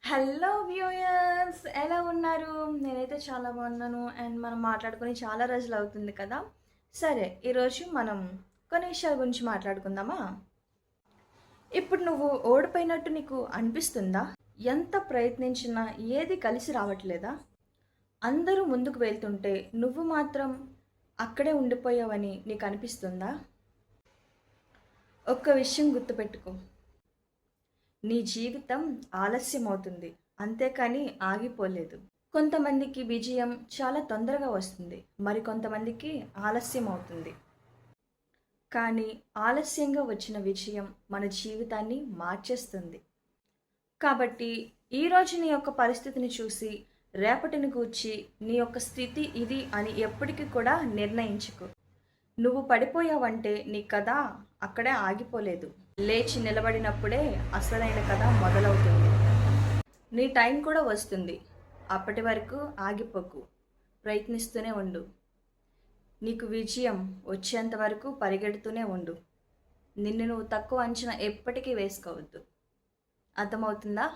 Hello viewers, ఎలా ఉన్నారు? నేనైతే చాలా బాగున్నాను. అండ్ మనం మాట్లాడుకొని చాలా రోజులు అవుతుంది కదా. సరే, ఈరోజు మనం కొన్ని విషయాల గురించి మాట్లాడుకుందామా? ఇప్పుడు నువ్వు ఓడిపోయినట్టు నీకు అనిపిస్తుందా? ఎంత ప్రయత్నించినా ఏది కలిసి రావట్లేదా? అందరూ ముందుకు వెళ్తుంటే నువ్వు మాత్రం అక్కడే ఉండిపోయావని నీకు అనిపిస్తుందా? ఒక్క విషయం గుర్తుపెట్టుకో, నీ జీవితం ఆలస్యమవుతుంది, అంతేకాని ఆగిపోలేదు. కొంతమందికి విజయం చాలా తొందరగా వస్తుంది, మరికొంతమందికి ఆలస్యం అవుతుంది. కానీ ఆలస్యంగా వచ్చిన విజయం మన జీవితాన్ని మార్చేస్తుంది. కాబట్టి ఈరోజు నీ యొక్క పరిస్థితిని చూసి రేపటిని గూర్చి నీ యొక్క స్థితి ఇది అని ఎప్పటికీ కూడా నిర్ణయించుకో. నువ్వు పడిపోయావంటే నీ కథ అక్కడే ఆగిపోలేదు. లేచి నిలబడినప్పుడే అసలైన కథ మొదలవుతుంది. నీ టైం కూడా వస్తుంది. అప్పటి వరకు ఆగిపోకు, ప్రయత్నిస్తూనే ఉండు. నీకు విజయం వచ్చేంత వరకు పరిగెడుతూనే ఉండు. నిన్ను నువ్వు తక్కువ అంచనా ఎప్పటికీ వేసుకోవద్దు. అర్థమవుతుందా?